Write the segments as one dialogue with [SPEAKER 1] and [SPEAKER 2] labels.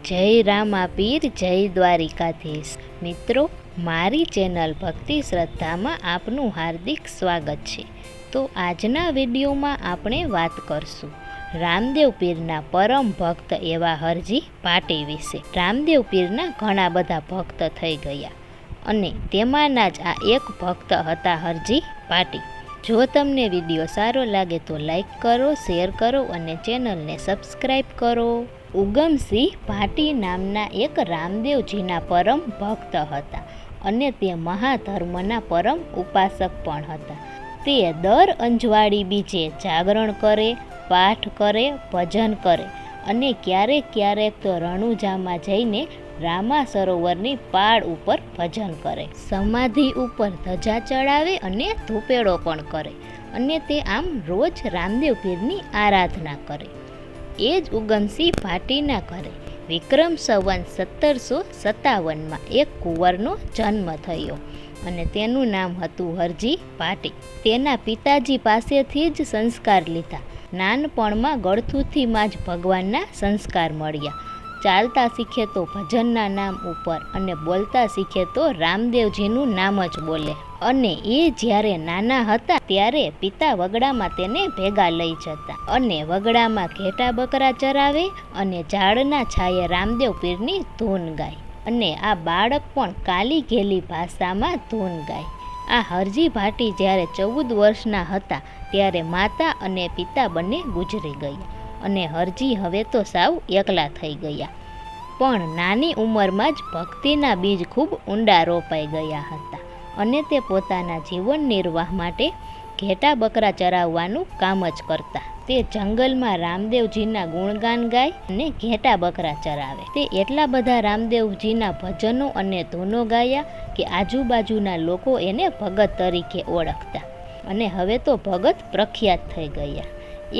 [SPEAKER 1] જય રામાપીર, જય દ્વારિકાધીશ। મિત્રો, મારી ચેનલ ભક્તિ શ્રદ્ધામાં આપનું હાર્દિક સ્વાગત છે। તો આજના વિડીયોમાં આપણે વાત કરશું રામદેવ પીરના પરમ ભક્ત એવા હરજી પાટી વિશે। રામદેવ પીરના ઘણા બધા ભક્ત થઈ ગયા અને તેમાંના જ આ એક ભક્ત હતા હરજી પાટી। જો તમને વિડીયો સારો લાગે તો લાઈક કરો, શેર કરો અને ચેનલને સબસ્ક્રાઈબ કરો। ઉગમસિંહ ભાટી નામના એક રામદેવજીના પરમ ભક્ત હતા અને તે મહાધર્મના પરમ ઉપાસક પણ હતા। તે દર અંજવાળી બીજે જાગરણ કરે, પાઠ કરે, ભજન કરે અને ક્યારેક ક્યારેક તો રણુજામાં જઈને રામા સરોવરની પાળ ઉપર ભજન કરે, સમાધિ ઉપર ધજા ચડાવે અને ધૂપેડો પણ કરે અને તે આમ રોજ રામદેવ પીરની આરાધના કરે। એ જ ઉગમસિંહ ભાટીના ઘરે વિક્રમ સંવત 1757માં એક કુંવરનો જન્મ થયો અને તેનું નામ હતું હરજી ભાટી। તેના પિતાજી પાસેથી જ સંસ્કાર લીધા। નાનપણમાં ગળથુથીમાં જ ભગવાનના સંસ્કાર મળ્યા। ચાલતા શીખે તો ભજનના નામ ઉપર અને બોલતા શીખે તો રામદેવજીનું નામ જ બોલે। અને એ જ્યારે નાના હતા ત્યારે પિતા વગડામાં તેને ભેગા લઈ જતા અને વગડામાં ઘેટા બકરા ચરાવે અને ઝાડના છાયે રામદેવ પીરની ધૂન ગાય અને આ બાળક પણ કાલી ઘેલી ભાષામાં ધૂન ગાય। આ હરજી ભાટી જ્યારે 14 વર્ષના હતા ત્યારે માતા અને પિતા બંને ગુજરી ગયા અને હરજી હવે તો સાવ એકલા થઈ ગયા। પણ નાની ઉંમરમાં જ ભક્તિના બીજ ખૂબ ઊંડા રોપાઈ ગયા હતા અને તે પોતાના જીવન નિર્વાહ માટે ઘેટા બકરા ચરાવવાનું કામ જ કરતા। તે જંગલમાં રામદેવજીના ગુણગાન ગાય અને ઘેટા બકરા ચરાવે। તે એટલા બધા રામદેવજીના ભજનો અને ધૂનો ગાયા કે આજુબાજુના લોકો એને ભગત તરીકે ઓળખતા અને હવે તો ભગત પ્રખ્યાત થઈ ગયા।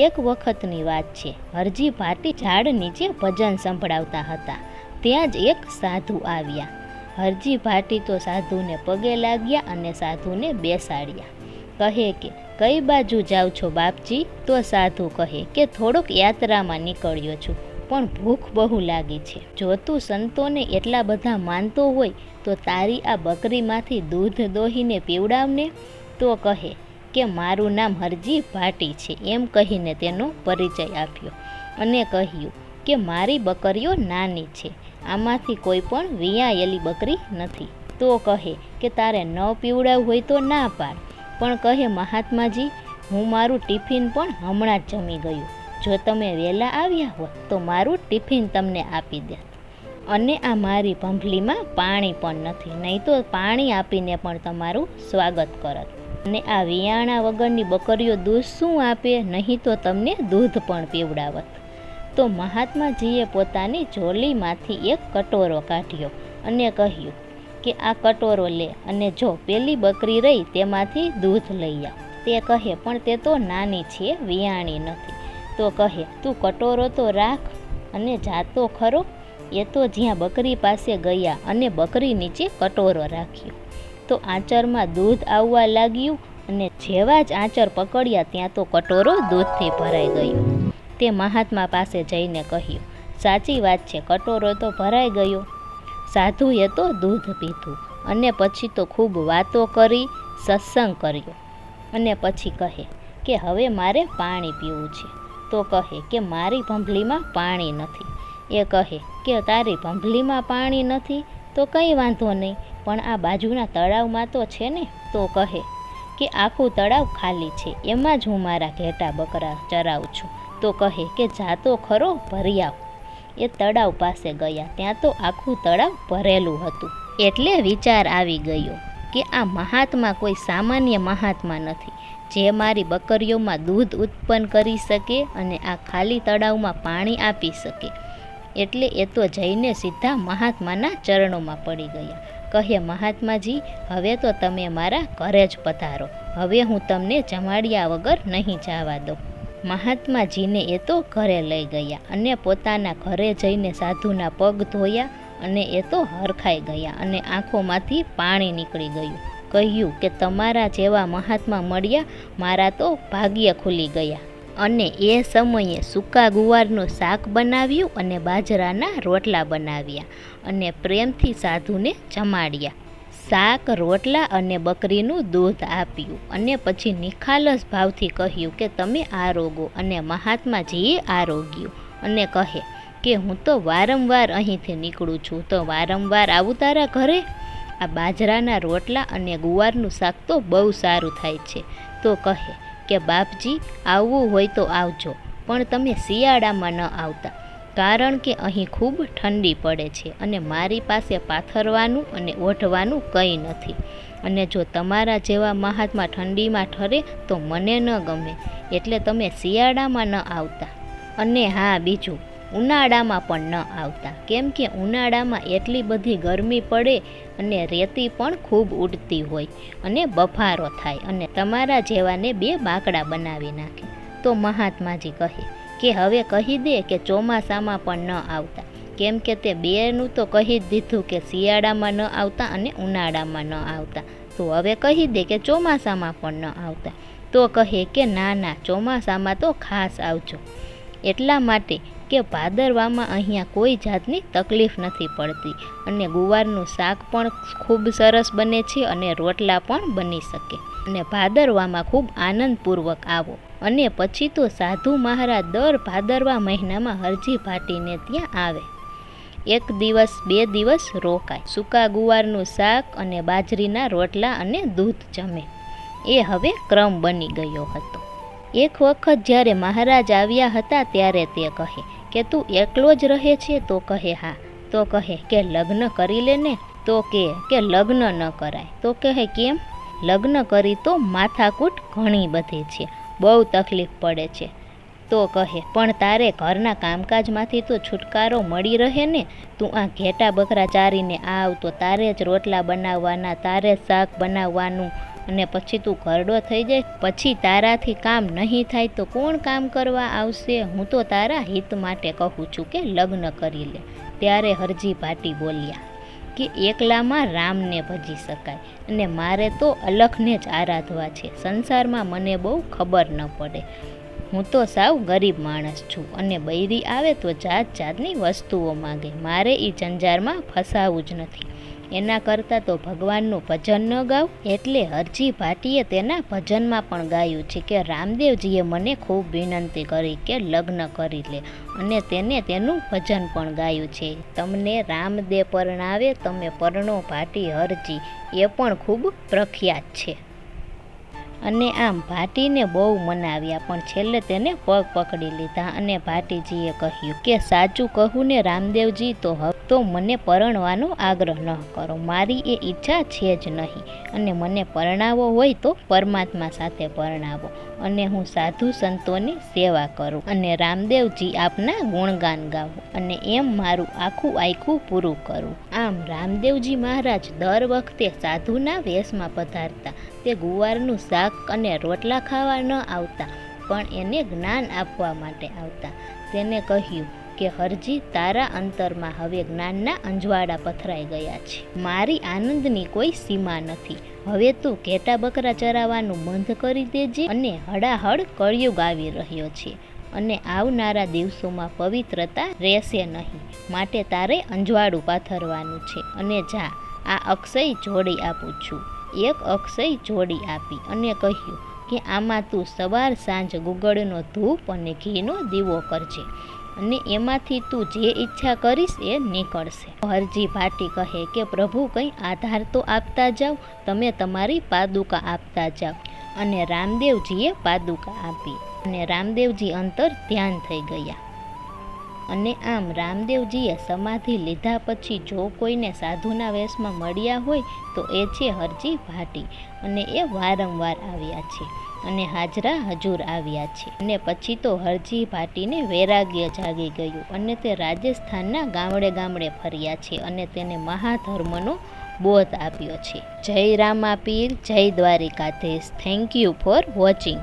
[SPEAKER 1] એક વખતની વાત છે, હરજી ભાટી ઝાડ નીચે ભજન સંભળાવતા હતા। ત્યાં જ એક સાધુ આવ્યા। હરજી ભાટી તો સાધુને પગે લાગ્યા અને સાધુને બેસાડ્યા। કહે કે કઈ બાજુ જાઓ છો બાપજી? તો સાધુ કહે કે થોડોક યાત્રામાં નીકળ્યો છું, પણ ભૂખ બહુ લાગી છે। જો તું સંતોને એટલા બધા માનતો હોય તો તારી આ બકરીમાંથી દૂધ દોહીને પીવડાવને। તો કહે કે મારું નામ હરજી ભાટી છે, એમ કહીને તેનો પરિચય આપ્યો અને કહ્યું કે મારી બકરીઓ નાની છે, આમાંથી કોઈ પણ વિયાયેલી બકરી નથી। તો કહે કે તારે ન પીવડાવવું હોય તો ના પાડ, પણ કહે મહાત્માજી, હું મારું ટિફિન પણ હમણાં જ જમી ગયું, જો તમે વહેલા આવ્યા હોત તો મારું ટિફિન તમને આપી દેત અને આ મારી ભંભલીમાં પાણી પણ નથી, નહીં તો પાણી આપીને પણ તમારું સ્વાગત કરત અને આ વિયાણા વગરની બકરીઓ દૂધ શું આપે, નહીં તો તમને દૂધ પણ પીવડાવત। તો મહાત્માજીએ પોતાની ઝોલીમાંથી એક કટોરો કાઢ્યો અને કહ્યું કે આ કટોરો લે અને જો પેલી બકરી રહી તેમાંથી દૂધ લઈ આવ। તે કહે પણ તે તો નાની છે, વિયાણી નથી। તો કહે તું કટોરો તો રાખ અને જાતો ખરો। એ તો જ્યાં બકરી પાસે ગયા અને બકરી નીચે કટોરો રાખ્યો તો આંચરમાં દૂધ આવવા લાગ્યું અને જેવા જ આંચર પકડ્યા ત્યાં તો કટોરો દૂધથી ભરાઈ ગયો। તે મહાત્મા પાસે જઈને કહ્યું, સાચી વાત છે, કટોરો તો ભરાઈ ગયો। સાધુએ તો દૂધ પીધું અને પછી તો ખૂબ વાતો કરી, સત્સંગ કર્યો અને પછી કહે કે હવે મારે પાણી પીવું છે। તો કહે કે મારી ભંભલીમાં પાણી નથી। એ કહે કે તારી ભંભલીમાં પાણી નથી તો કંઈ વાંધો નહીં, પણ આ બાજુના તળાવમાં તો છે ને। તો કહે કે આખું તળાવ ખાલી છે, એમાં જ હું મારા ઘેટા બકરા ચરાવું છું। તો કહે કે જાતો ખરો, ભરી આવ। એ તળાવ પાસે ગયા, ત્યાં તો આખું તળાવ ભરેલું હતું। એટલે વિચાર આવી ગયો કે આ મહાત્મા કોઈ સામાન્ય મહાત્મા નથી, જે મારી બકરીઓમાં દૂધ ઉત્પન્ન કરી શકે અને આ ખાલી તળાવમાં પાણી આપી શકે। એટલે એ તો જઈને સીધા મહાત્માના ચરણોમાં પડી ગયા। કહે મહાત્માજી, હવે તો તમે મારા ઘરે જ પધારો, હવે હું તમને જમાડ્યા વગર નહીં જવા દઉં। મહાત્માજીને એ તો ઘરે લઈ ગયા અને પોતાના ઘરે જઈને સાધુના પગ ધોયા અને એ તો હરખાઈ ગયા અને આંખોમાંથી પાણી નીકળી ગયું। કહ્યું કે તમારા જેવા મહાત્મા મળ્યા, મારા તો ભાગ્ય ખુલી ગયા। અને એ સમયે સૂકા ગુવારનું શાક બનાવ્યું અને બાજરાના રોટલા બનાવ્યા અને પ્રેમથી સાધુને જમાડ્યા. શાક, રોટલા અને બકરીનું દૂધ આપ્યું અને પછી નિખાલસ ભાવથી કહ્યું કે તમે આરોગો. અને મહાત્માજીએ આરોગ્યું અને કહે કે હું તો વારંવાર અહીંથી નીકળું છું, તો વારંવાર આવું તારા ઘરે? આ બાજરાના રોટલા અને ગુવારનું શાક તો બહુ સારું થાય છે. તો કહે કે બાપજી, આવવું હોય તો આવજો, પણ તમે શિયાળામાં ન આવતા, કારણ કે અહીં ખૂબ ઠંડી પડે છે અને મારી પાસે પાથરવાનું અને ઓઢવાનું કંઈ નથી. અને જો તમારા જેવા મહાત્મા ઠંડીમાં ઠરે તો મને ન ગમે, એટલે તમે શિયાળામાં ન આવતા. અને હા, બીજું, ઉનાળામાં પણ ન આવતા, કેમ કે ઉનાળામાં એટલી બધી ગરમી પડે અને રેતી પણ ખૂબ ઉડતી હોય અને બફારો થાય અને તમારા જેવાને બે બાકડા બનાવી નાખે. તો મહાત્માજી કહે કે હવે કહી દે કે ચોમાસામાં પણ ન આવતા, કેમ કે તે બેનું તો કહી જ દીધું કે શિયાળામાં ન આવતા અને ઉનાળામાં ન આવતા. તો હવે કહી દે કે ચોમાસામાં પણ ન આવતા. તો કહે કે ના ના, ચોમાસામાં તો ખાસ આવજો, એટલા માટે કે ભાદરવામાં અહીંયા કોઈ જાતની તકલીફ નથી પડતી અને ગુવારનું શાક પણ ખૂબ સરસ બને છે અને રોટલા પણ બની શકે. અને ભાદરવામાં ખૂબ આનંદપૂર્વક આવો. અને પછી તો સાધુ મહારાજ દર ભાદરવા મહિનામાં હરજી ભાટીને ત્યાં આવે. 1 દિવસ 2 દિવસ રોકાય, સૂકા ગુવારનું શાક અને બાજરીના રોટલા અને દૂધ જમે. એ હવે ક્રમ બની ગયો હતો. એક વખત જ્યારે મહારાજ આવ્યા હતા ત્યારે તે કહે કે તું એકલો જ રહે છે? તો કહે હા. તો કહે કે લગ્ન કરી લે ને? તો કે લગ્ન ન કરાય. તો કહે કેમ? લગ્ન કરી તો માથાકૂટ ઘણી બધી છે, બહુ તકલીફ પડે છે. તો કહે પણ તારે ઘરના કામકાજમાંથી તો છુટકારો મળી રહે ને? તું આ ઘેટા બકરા ચારીને આવ તો તારે જ રોટલા બનાવવાના, તારે જ શાક બનાવવાનું, અને પછી તું ઘરડો થઈ જાય, પછી તારાથી કામ નહીં થાય તો કોણ કામ કરવા આવશે? હું તો તારા હિત માટે કહું છું કે લગ્ન કરી લે. ત્યારે હરજી ભાટી બોલ્યા કે એકલામાં રામને ભજી શકાય અને મારે તો અલખને જ આરાધવા છે. સંસારમાં મને બહુ ખબર ન પડે, હું તો સાવ ગરીબ માણસ છું અને બૈરી આવે તો જાત જાતની વસ્તુઓ માગે. મારે એ જંજારમાં ફસાવું જ નથી. એના કરતાં તો ભગવાનનું ભજન ન ગાવ. એટલે હરજી ભાટીએ તેના ભજનમાં પણ ગાયું છે કે રામદેવજીએ મને ખૂબ વિનંતી કરી કે લગ્ન કરી લે, અને તેને તેનું ભજન પણ ગાયું છે. તમને રામદે પરણાવે, તમે પરણો ભાટી હરજી, એ પણ ખૂબ પ્રખ્યાત છે. અને આમ ભાટીને બહુ મનાવ્યા, પણ છેલ્લે તેને પગ પકડી લીધા અને ભાટીજીએ કહ્યું કે સાચું કહું ને રામદેવજી, તો મને પરણવાનો આગ્રહ ન કરો. મારી એ ઈચ્છા છે જ નહીં, અને મને પરણાવો હોય તો પરમાત્મા સાથે પરણાવો અને હું સાધુ સંતોની સેવા કરું અને રામદેવજી આપના ગુણગાન ગાવું અને એમ મારું આખું આયખું પૂરું કરું. આમ રામદેવજી મહારાજ દર વખતે સાધુના વેશમાં પધારતા. તે ગુવારનું શાક અને રોટલા ખાવા ન આવતા, પણ એને જ્ઞાન આપવા માટે આવતા. તેને કહ્યું કે હરજી, તારા અંતરમાં હવે જ્ઞાનના અંજવાળા પથરાઈ ગયા છે. મારી આનંદની કોઈ સીમા નથી. હવે તું ઘેટા બકરા ચરાવવાનું બંધ કરી દેજે. અને હડાહડ કળિયુગ આવી રહ્યો છે અને આવનારા દિવસોમાં પવિત્રતા રહેશે નહીં, માટે તારે અંજવાળું પાથરવાનું છે. અને જા, આ અક્ષય જોડી આપું છું. એક અક્ષય જોડી આપી અને કહ્યું કે આમાં તું સવાર સાંજ ગુગળનો ધૂપ અને ઘીનો દીવો કરજે અને એમાંથી તું જે ઈચ્છા કરીશ એ નીકળશે. હરજી ભાટી કહે કે પ્રભુ, કંઈ આધાર તો આપતા જાઓ, તમે તમારી પાદુકા આપતા જાઓ. અને રામદેવજીએ પાદુકા આપી અને રામદેવજી અંતર ધ્યાન થઈ ગયા. અને આમ રામદેવજીએ સમાધિ લીધા પછી જો કોઈને સાધુના વેશમાં મળ્યા હોય તો એ છે હરજી ભાટી, અને એ વારંવાર આવ્યા છે અને હાજરા હજુર આવ્યા છે. અને પછી તો હરજી ભાટીને વૈરાગ્ય જાગી ગયું અને તે રાજસ્થાનના ગામડે ગામડે ફર્યા છે અને તેને મહાધર્મનો બોધ આપ્યો છે. જય રામાપીર, જય Dwarkadhish. Thank you for watching.